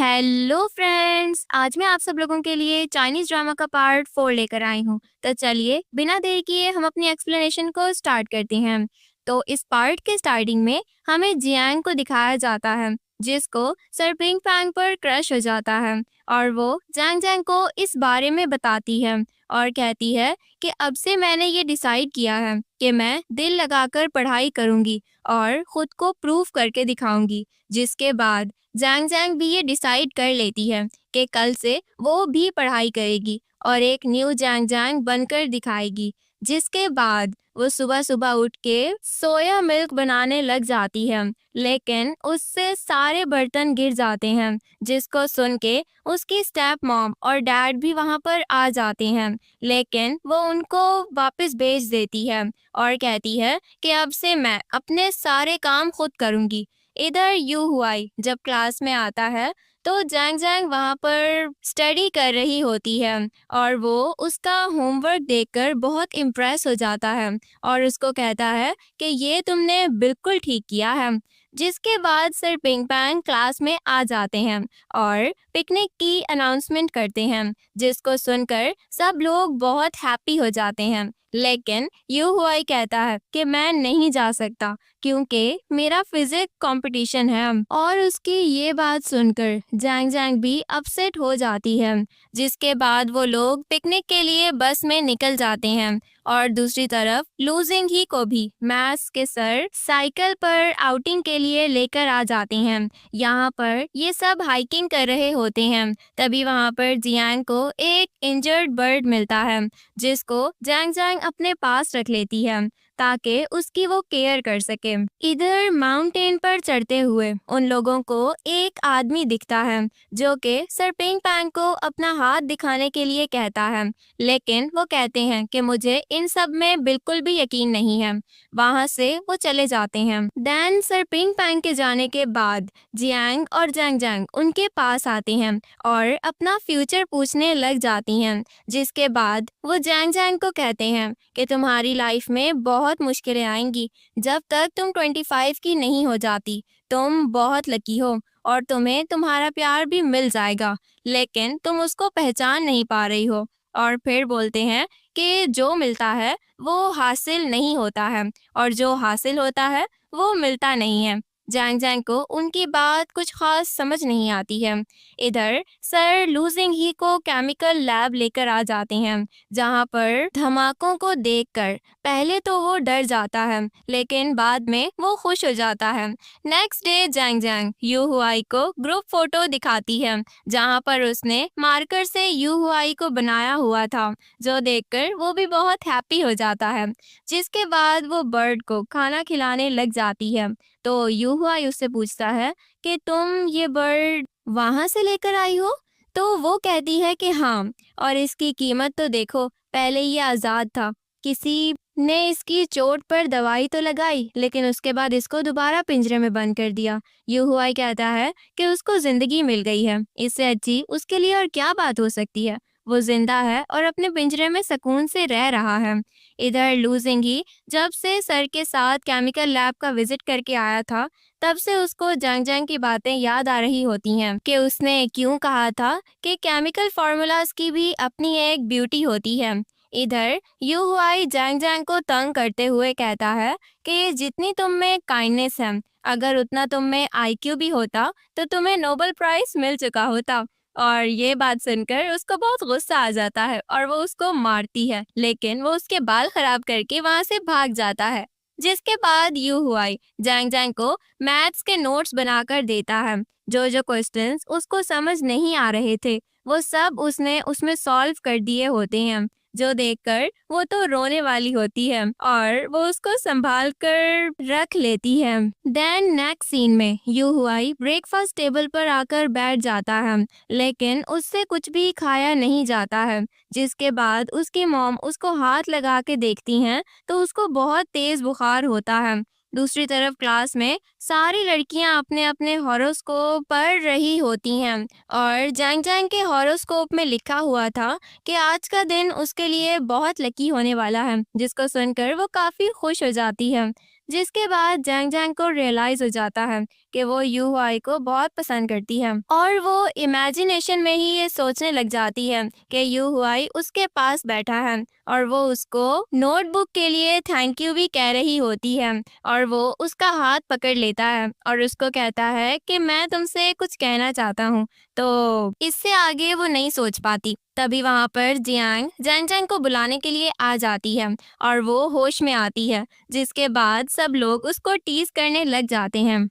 Hello friends, आज मैं आप सब लोगों के लिए चाइनीज ड्रामा का पार्ट 4 लेकर आई हूँ। तो चलिए बिना देर किए हम अपनी एक्सप्लेनेशन को स्टार्ट करते हैं। तो इस पार्ट के स्टार्टिंग में हमें जियांग को दिखाया जाता है, जिसको सर पिंग पैंग पर क्रश हो जाता है और वो जैंग जैंग को इस बारे में बताती है और कहती है कि अब से मैंने ये डिसाइड किया है कि मैं दिल लगाकर पढ़ाई करूंगी और खुद को प्रूव करके दिखाऊंगी। जिसके बाद जैंग जैंग भी ये डिसाइड कर लेती है कि कल से वो भी पढ़ाई करेगी और एक न्यू जैंग जैंग बनकर दिखाएगी। जिसके बाद वो सुबह सुबह उठ के सोया मिल्क बनाने लग जाती है, लेकिन उससे सारे बर्तन गिर जाते हैं, जिसको सुन के उसकी स्टेप मॉम और डैड भी वहां पर आ जाते हैं। लेकिन वो उनको वापस भेज देती है और कहती है कि अब से मैं अपने सारे काम खुद करूंगी। इधर यू हुआई जब क्लास में आता है तो जैंग जैंग वहाँ पर स्टडी कर रही होती है और वो उसका होमवर्क देखकर बहुत इम्प्रेस हो जाता है और उसको कहता है कि ये तुमने बिल्कुल ठीक किया है। जिसके बाद सर पिंग पैंग क्लास में आ जाते हैं और पिकनिक की अनाउंसमेंट करते हैं, जिसको सुनकर सब लोग बहुत हैप्पी हो जाते हैं। लेकिन यू हुआई कहता है कि मैं नहीं जा सकता क्योंकि मेरा फिजिक्स कंपटीशन है और उसकी ये बात सुनकर जैंग जैंग भी अपसेट हो जाती है। जिसके बाद वो लोग पिकनिक के लिए बस में निकल जाते हैं और दूसरी तरफ लूजिंग ही को भी मैथ्स के सर साइकिल पर आउटिंग के लिए लेकर आ जाते हैं। यहाँ पर ये सब हाइकिंग कर रहे होते हैं, तभी वहाँ पर जियांग को एक इंजर्ड बर्ड मिलता है, जिसको जैंग जैंग अपने पास रख लेती है ताकि उसकी वो केयर कर सके। इधर माउंटेन पर चढ़ते हुए उन लोगों को एक आदमी दिखता है जो कि सर पिंग पैंग को अपना हाथ दिखाने के लिए कहता है, लेकिन वो कहते हैं कि मुझे इन सब में बिल्कुल भी यकीन नहीं है। वहाँ से वो चले जाते हैं। देन सर पिंग पैंग के जाने के बाद जियांग और जैंग जैंग उनके पास आते हैं और अपना फ्यूचर पूछने लग जाती हैं। जिसके बाद वो जैंग जैंग को कहते हैं कि तुम्हारी लाइफ में बहुत मुश्किलें आएंगी जब तक तुम 25 की नहीं हो जाती। तुम बहुत लकी हो और तुम्हें तुम्हारा प्यार भी मिल जाएगा, लेकिन तुम उसको पहचान नहीं पा रही हो। और फिर बोलते हैं कि जो मिलता है वो हासिल नहीं होता है और जो हासिल होता है वो मिलता नहीं है। जैंग जैंग को उनकी बात कुछ खास समझ नहीं आती है। इधर सर लूजिंग ही को केमिकल लैब लेकर आ जाते हैं, जहाँ पर धमाकों को देखकर पहले तो वो डर जाता है, लेकिन बाद में वो खुश हो जाता है। Next day Zhang Zhang Yu Huai को ग्रुप फोटो दिखाती है, जहाँ पर उसने मार्कर से यू हुआई को बनाया हुआ था, जो देखकर वो भी बहुत हैप्पी हो जाता है। जिसके बाद वो बर्ड को खाना खिलाने लग जाती है। तो यू हुआई उससे पूछता है कि तुम ये बर्ड वहां से लेकर आई हो? तो वो कहती है कि हाँ, और इसकी कीमत तो देखो, पहले ये आज़ाद था, किसी ने इसकी चोट पर दवाई तो लगाई, लेकिन उसके बाद इसको दोबारा पिंजरे में बंद कर दिया। यू हुआई कहता है कि उसको जिंदगी मिल गई है, इससे अच्छी उसके लिए और क्या बात हो सकती है। वो जिंदा है और अपने पिंजरे में सुकून से रह रहा है। इधर लूजिंगी जब से सर के साथ केमिकल लैब का विजिट करके आया था, तब से उसको जंग जंग की बातें याद आ रही होती हैं कि उसने क्यों कहा था कि केमिकल फार्मूलाज की भी अपनी एक ब्यूटी होती है। इधर यू हुआई जैंग जैंग को तंग करते हुए कहता है कि जितनी तुम में काइंडनेस है, अगर उतना तुम में आईक्यू भी होता तो तुम्हें नोबेल प्राइज मिल चुका होता। और ये बात सुनकर उसको बहुत गुस्सा आ जाता है और वो उसको मारती है, लेकिन वो उसके बाल खराब करके वहां से भाग जाता है। जिसके बाद यू हुआई जैंग जैंग को मैथ्स के नोट्स बनाकर देता है। जो जो क्वेश्चंस उसको समझ नहीं आ रहे थे वो सब उसने उसमें सॉल्व कर दिए होते हैं, जो देखकर वो तो रोने वाली होती है और वो उसको संभाल कर रख लेती है। देन नेक्स्ट सीन में यू हुआई ब्रेकफास्ट टेबल पर आकर बैठ जाता है, लेकिन उससे कुछ भी खाया नहीं जाता है। जिसके बाद उसकी मॉम उसको हाथ लगा के देखती हैं तो उसको बहुत तेज बुखार होता है। दूसरी तरफ क्लास में सारी लड़कियां अपने अपने हॉरोस्कोप पढ़ रही होती हैं और जैंग जैंग के हॉरोस्कोप में लिखा हुआ था कि आज का दिन उसके लिए बहुत लकी होने वाला है, जिसको सुनकर वो काफी खुश हो जाती है। जिसके बाद जैंग जैंग को रियलाइज हो जाता है कि वो यू हुआई को बहुत पसंद करती है और वो इमेजिनेशन में ही ये सोचने लग जाती है कि यू हुआई उसके पास बैठा है और वो उसको नोटबुक के लिए थैंक यू भी कह रही होती है और वो उसका हाथ पकड़ लेता है और उसको कहता है कि मैं तुमसे कुछ कहना चाहता हूँ। तो इससे आगे वो नहीं सोच पाती। तभी वहां पर जियांग जैंग जैंग को बुलाने के लिए आ जाती है और वो होश में आती है, जिसके बाद सब लोग उसको टीज करने लग जाते हैं।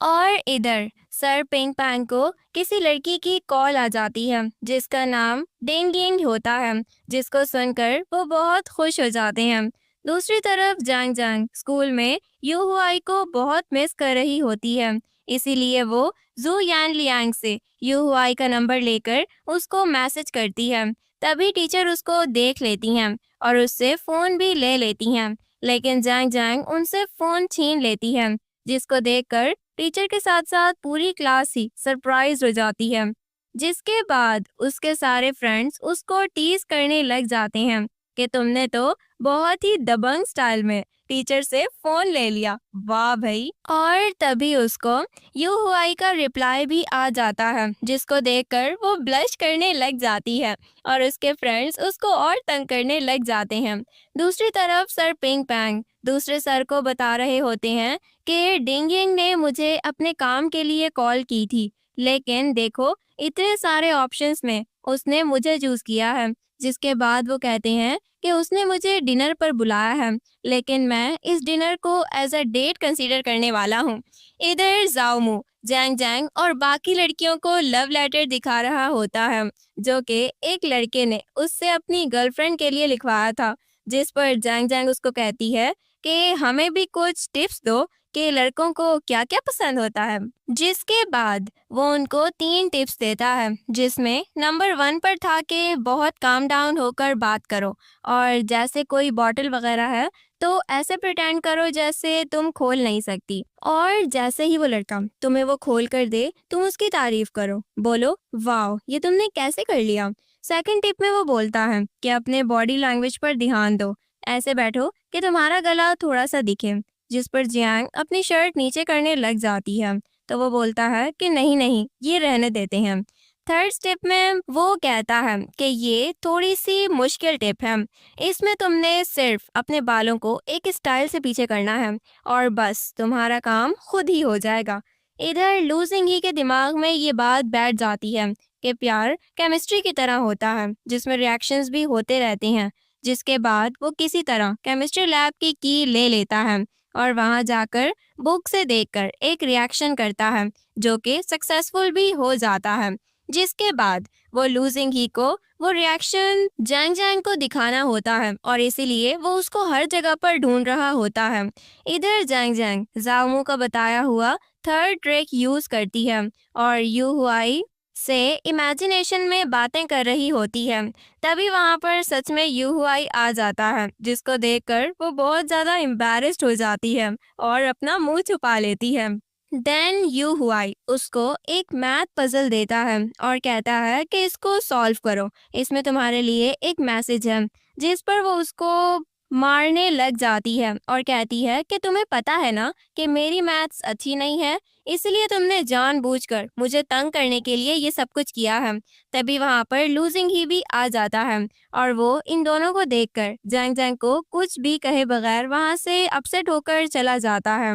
और इधर सर पिंग पैंग को किसी लड़की की कॉल आ जाती है जिसका नाम डेंग यिंग होता है, जिसको सुनकर वो बहुत खुश हो जाते हैं। दूसरी तरफ जांग जांग स्कूल में यू हुआई को बहुत मिस कर रही होती है, इसीलिए वो जू यान लियांग से यू हुआई का नंबर लेकर उसको मैसेज करती है। तभी टीचर उसको देख लेती हैं और उससे फोन भी ले लेती हैं, लेकिन जांग जांग उनसे फोन छीन लेती है, जिसको देखकर टीचर के साथ साथ पूरी क्लास ही सरप्राइज हो जाती है। जिसके बाद उसके सारे फ्रेंड्स उसको टीज करने लग जाते हैं कि तुमने तो बहुत ही दबंग स्टाइल में टीचर से फोन ले लिया, वाह भाई। और तभी उसको यू हुआई का रिप्लाई भी आ जाता है, जिसको देखकर वो ब्लश करने लग जाती है और उसके फ्रेंड्स उसको और तंग करने लग जाते हैं। दूसरी तरफ सर पिंग पैंग दूसरे सर को बता रहे होते हैं कि डिंगिंग ने मुझे अपने काम के लिए कॉल की थी, लेकिन देखो इतने सारे ऑप्शंस में उसने मुझे चूज किया है। जिसके बाद वो कहते हैं कि उसने मुझे डिनर पर बुलाया है, लेकिन मैं इस डिनर को एज अ डेट कंसीडर करने वाला हूँ। इधर जाओमू जैंग जैंग और बाकी लड़कियों को लव लेटर दिखा रहा होता है, जो कि एक लड़के ने उससे अपनी गर्लफ्रेंड के लिए लिखवाया था। जिस पर जैंग जैंग उसको कहती है कि हमें भी कुछ टिप्स दो कि लड़कों को क्या क्या पसंद होता है। जिसके बाद वो उनको 3 टिप्स देता है, जिसमें नंबर 1 पर था कि बहुत काम डाउन होकर बात करो और जैसे कोई बॉटल वगैरह है तो ऐसे प्रिटेंड करो जैसे तुम खोल नहीं सकती, और जैसे ही वो लड़का तुम्हें वो खोल कर दे तुम उसकी तारीफ करो, बोलो वाह ये तुमने कैसे कर लिया। सेकंड टिप में वो बोलता है कि अपने बॉडी लैंग्वेज पर ध्यान दो, ऐसे बैठो कि तुम्हारा गला थोड़ा सा दिखे। जिस पर जियांग अपनी शर्ट नीचे करने लग जाती है, तो वो बोलता है कि नहीं नहीं ये रहने देते हैं। थर्ड स्टेप में वो कहता है कि ये थोड़ी सी मुश्किल टिप है, इसमें तुमने सिर्फ अपने बालों को एक स्टाइल से पीछे करना है और बस तुम्हारा काम खुद ही हो जाएगा। इधर लूजिंग ही के दिमाग में ये बात बैठ जाती है कि प्यार केमिस्ट्री की तरह होता है जिसमें रिएक्शंस भी होते रहते हैं। जिसके बाद वो किसी तरह केमिस्ट्री लैब की ले लेता है और वहां जाकर बुक से देखकर एक रिएक्शन करता है, जो कि सक्सेसफुल भी हो जाता है। जिसके बाद वो लूजिंग ही को वो रिएक्शन जैंग जैंग को दिखाना होता है और इसीलिए वो उसको हर जगह पर ढूंढ रहा होता है। इधर जैंग जैंग जाओमू का बताया हुआ थर्ड ट्रिक यूज करती है और यू हुआई से इमेजिनेशन में बातें कर रही होती है। तभी वहां पर सच में यू हुआई आ जाता है, जिसको देखकर वो बहुत ज्यादा एम्बैरेस्ड हो जाती है और अपना मुंह छुपा लेती है। देन यू हुआई उसको एक मैथ पजल देता है और कहता है कि इसको सॉल्व करो, इसमें तुम्हारे लिए एक मैसेज है। जिस पर वो उसको मारने लग जाती है और कहती है कि तुम्हें पता है ना कि मेरी मैथ्स अच्छी नहीं है, इसलिए तुमने जानबूझकर मुझे तंग करने के लिए ये सब कुछ किया है। तभी वहां पर लूजिंग ही भी आ जाता है और वो इन दोनों को देखकर जैंग जैंग को कुछ भी कहे बगैर वहां से अपसेट होकर चला जाता है।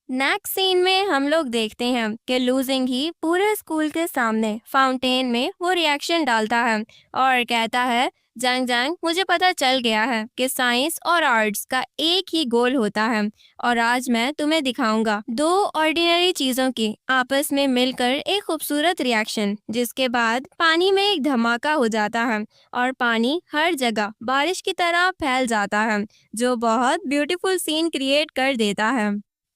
नेक्स्ट सीन में हम लोग देखते हैं कि लूजिंग ही पूरे स्कूल के सामने फाउंटेन में वो रिएक्शन डालता है और कहता है जंग जंग मुझे पता चल गया है कि साइंस और आर्ट्स का एक ही गोल होता है और आज मैं तुम्हें दिखाऊंगा दो ऑर्डिनरी चीजों की आपस में मिलकर एक खूबसूरत रिएक्शन। जिसके बाद पानी में एक धमाका हो जाता है और पानी हर जगह बारिश की तरह फैल जाता है, जो बहुत ब्यूटीफुल सीन क्रिएट कर देता है।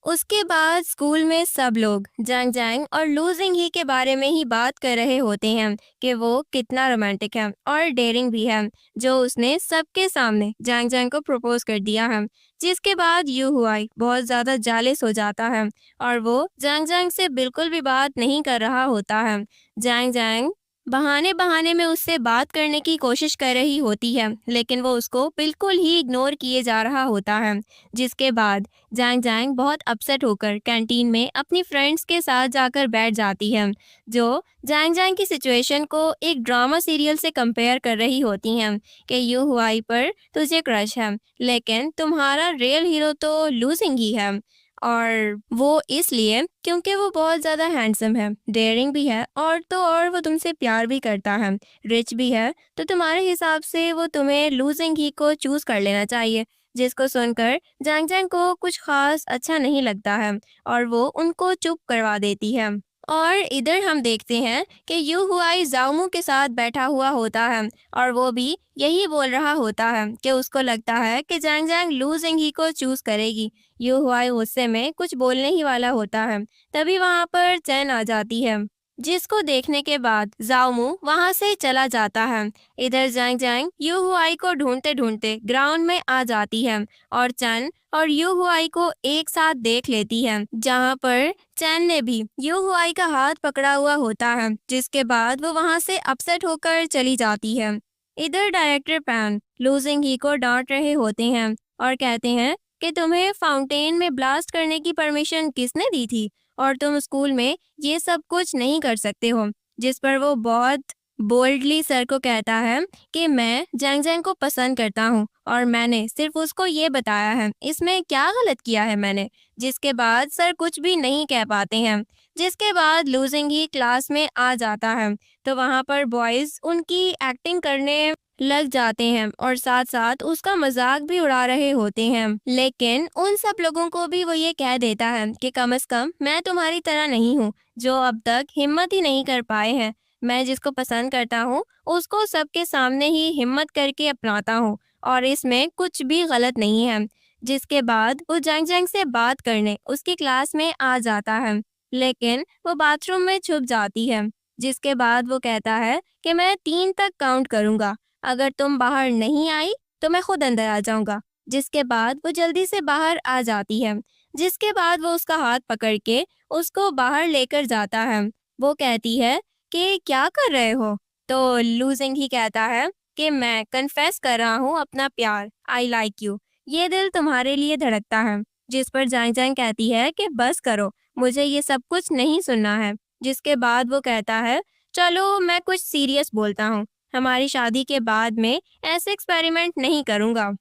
उसके बाद स्कूल में सब लोग जंग जंग और लूजिंग ही के बारे में ही बात कर रहे होते हैं कि वो कितना रोमांटिक है और डेयरिंग भी है, जो उसने सबके सामने जंग जंग को प्रपोज कर दिया है। जिसके बाद यू हुआई बहुत ज्यादा जालिस हो जाता है और वो जंग जंग से बिल्कुल भी बात नहीं कर रहा होता है। जंग जंग बहाने बहाने में उससे बात करने की कोशिश कर रही होती है, लेकिन वो उसको बिल्कुल ही इग्नोर किए जा रहा होता है। जिसके बाद जैंग जैंग बहुत अपसेट होकर कैंटीन में अपनी फ्रेंड्स के साथ जाकर बैठ जाती है, जो जैंग जैंग की सिचुएशन को एक ड्रामा सीरियल से कंपेयर कर रही होती हैं कि यू हुआई पर तुझे क्रश है, लेकिन तुम्हारा रियल हीरो तो लूजिंग ही है। और वो इसलिए क्योंकि वो बहुत ज़्यादा हैंडसम है, डेयरिंग भी है, और वो तुमसे प्यार भी करता है, रिच भी है, तो तुम्हारे हिसाब से वो तुम्हें लूजिंग ही को चूज़ कर लेना चाहिए। जिसको सुनकर जैंग जैंग को कुछ खास अच्छा नहीं लगता है और वो उनको चुप करवा देती है। और इधर हम देखते हैं कि यू हुआई जाओमू के साथ बैठा हुआ होता है और वो भी यही बोल रहा होता है कि उसको लगता है कि जैंग जैंग लूजिंग ही को चूज करेगी। यू हुआई गुस्से में कुछ बोलने ही वाला होता है, तभी वहां पर चैन आ जाती है, जिसको देखने के बाद जाओमू वहां से चला जाता है। इधर जैंग जैंग यू हुआई को ढूंढते ढूंढते ग्राउंड में आ जाती है और चैन और यू हुआई को एक साथ देख लेती है, जहां पर चैन ने भी यू हुआई का हाथ पकड़ा हुआ होता है, जिसके बाद वो वहां से अपसेट होकर चली जाती है। इधर डायरेक्टर पैन लूजिंग ही को डांट रहे होते हैं और कहते हैं कि तुम्हें फाउंटेन में ब्लास्ट करने की परमिशन किसने दी थी और तुम स्कूल में ये सब कुछ नहीं कर सकते हो। जिस पर वो बहुत बोल्डली सर को कहता है कि मैं जैंग जैंग को पसंद करता हूँ और मैंने सिर्फ उसको ये बताया है, इसमें क्या गलत किया है मैंने। जिसके बाद सर कुछ भी नहीं कह पाते हैं। जिसके बाद लूजिंग ही क्लास में आ जाता है, तो वहाँ पर बॉयज उनकी एक्टिंग करने लग जाते हैं और साथ साथ उसका मजाक भी उड़ा रहे होते हैं, लेकिन उन सब लोगों को भी वो ये कह देता है कि कम से कम मैं तुम्हारी तरह नहीं हूँ जो अब तक हिम्मत ही नहीं कर पाए हैं। मैं जिसको पसंद करता हूँ उसको सबके सामने ही हिम्मत करके अपनाता हूँ और इसमें कुछ भी गलत नहीं है। जिसके बाद वो जैंग जैंग से बात करने उसकी क्लास में आ जाता है, लेकिन वो बाथरूम में छुप जाती है। जिसके बाद वो कहता है कि मैं 3 तक काउंट करूंगा, अगर तुम बाहर नहीं आई तो मैं खुद अंदर आ जाऊंगा। जिसके बाद वो जल्दी से बाहर आ जाती है। जिसके बाद वो उसका हाथ पकड़ के उसको बाहर लेकर जाता है। वो कहती है कि क्या कर रहे हो? तो लूजिंग ही कहता है कि मैं कन्फेस कर रहा हूँ अपना प्यार, आई लाइक यू, ये दिल तुम्हारे लिए धड़कता है। जिस पर जैंग जैंग कहती है कि बस करो, मुझे ये सब कुछ नहीं सुनना है। जिसके बाद वो कहता है चलो मैं कुछ सीरियस बोलता हूँ, हमारी शादी के बाद में ऐसे एक्सपेरिमेंट नहीं करूँगा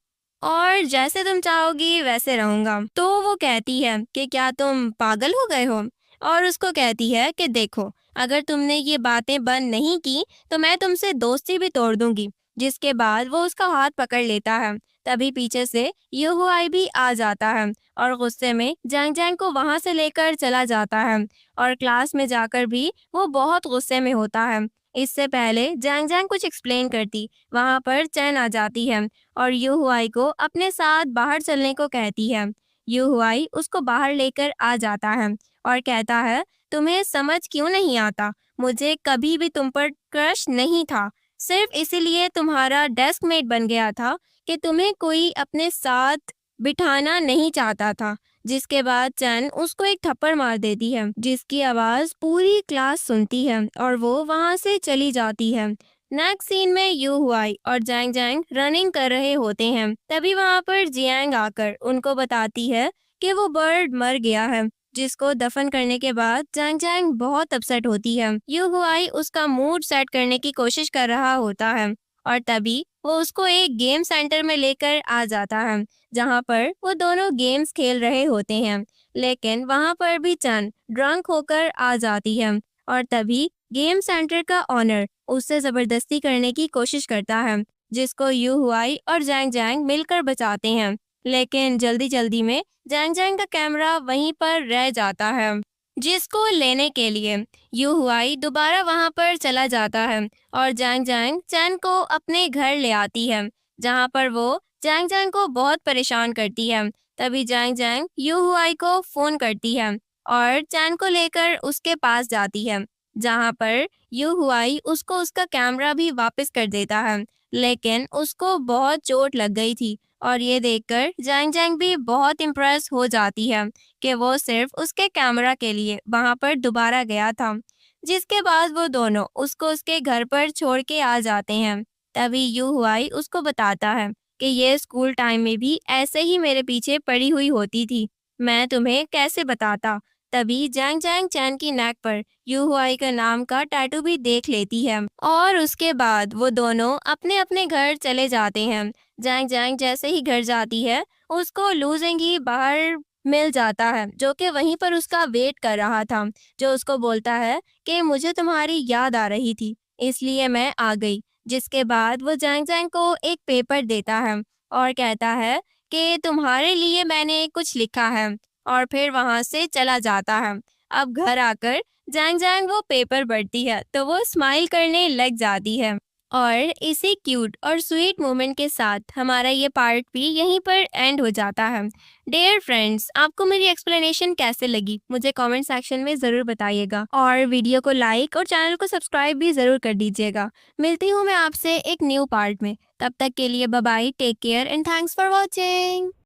और जैसे तुम चाहोगी वैसे रहूँगा। तो वो कहती है कि क्या तुम पागल हो गए हो? और उसको कहती है कि देखो, अगर तुमने ये बातें बंद नहीं की तो मैं तुमसे दोस्ती भी तोड़ दूंगी। जिसके बाद वो उसका हाथ पकड़ लेता है। तभी पीछे से यूहुआई भी आ जाता है और गुस्से में जैंग जैंग को वहां से लेकर चला जाता है और क्लास में जाकर भी वो बहुत गुस्से में होता है। इससे पहले जैंग जैंग कुछ एक्सप्लेन करती, वहां पर चैन आ जाती है और यूहुआई को अपने साथ बाहर चलने को कहती है। यूहुआई उसको बाहर लेकर आ जाता है और कहता है तुम्हें समझ क्यों नहीं आता, मुझे कभी भी तुम पर क्रश नहीं था, सिर्फ इसीलिए तुम्हारा डेस्क मेट बन गया था कि तुम्हें कोई अपने साथ बिठाना नहीं चाहता था। जिसके बाद चैन उसको एक थप्पड़ मार देती है, जिसकी आवाज पूरी क्लास सुनती है और वो वहां से चली जाती है। नेक्स्ट सीन में यू हुआई और जैंग जैंग रनिंग कर रहे होते हैं। तभी वहां पर जियांग आकर उनको बताती है कि वो बर्ड मर गया है, जिसको दफन करने के बाद जैंग जैंग बहुत अपसेट होती है। यू हुआई उसका मूड सेट करने की कोशिश कर रहा होता है और तभी वो उसको एक गेम सेंटर में लेकर आ जाता है, जहां पर वो दोनों गेम्स खेल रहे होते हैं। लेकिन वहां पर भी चन ड्रंक होकर आ जाती है और तभी गेम सेंटर का ऑनर उससे जबरदस्ती करने की कोशिश करता है, जिसको यू हुआई और जैंग जैंग मिलकर बचाते हैं। लेकिन जल्दी जल्दी में जैंग जैंग का कैमरा वहीं पर रह जाता है, जिसको लेने के लिए यू हुआई दोबारा वहां पर चला जाता है और जैंग जैंग चैन को अपने घर ले आती है, जहां पर वो जैंग जैंग को बहुत परेशान करती है। तभी जैंग जैंग यू हुआई को फोन करती है और चैन को लेकर उसके पास जाती है, जहां पर यू हुआई उसको उसका कैमरा भी वापस कर देता है, लेकिन उसको बहुत चोट लग गई थी और ये देखकर जैंग जैंग भी बहुत इम्प्रेस हो जाती है कि वो सिर्फ उसके कैमरा के लिए वहां पर दोबारा गया था। जिसके बाद वो दोनों उसको उसके घर पर छोड़ के आ जाते हैं। तभी यू हुआई उसको बताता है कि ये स्कूल टाइम में भी ऐसे ही मेरे पीछे पड़ी हुई होती थी, मैं तुम्हें कैसे बताता। तभी जैंग जैंग चैन की नेक पर यू हुआई का नाम का टैटू भी देख लेती है और उसके बाद वो दोनों अपने अपने घर चले जाते हैं। जैंग जैंग जैसे ही घर जाती है, उसको लू जेंगी बाहर मिल जाता है, जो कि वहीं पर उसका वेट कर रहा था, जो उसको बोलता है कि मुझे तुम्हारी याद आ रही थी, इसलिए मैं आ गई। जिसके बाद वो जैंग जैंग को एक पेपर देता है और कहता है कि तुम्हारे लिए मैंने कुछ लिखा है, और फिर वहां से चला जाता है। अब घर आकर जैंग जैंग वो पेपर पढ़ती है तो वो स्माइल करने लग जाती है। और इसी क्यूट और स्वीट मोमेंट के साथ हमारा ये पार्ट भी यहीं पर एंड हो जाता है। डियर फ्रेंड्स, आपको मेरी एक्सप्लेनेशन कैसे लगी मुझे कमेंट सेक्शन में ज़रूर बताइएगा, और वीडियो को लाइक और चैनल को सब्सक्राइब भी ज़रूर कर दीजिएगा। मिलती हूँ मैं आपसे एक न्यू पार्ट में, तब तक के लिए bye bye, take care and thanks for watching.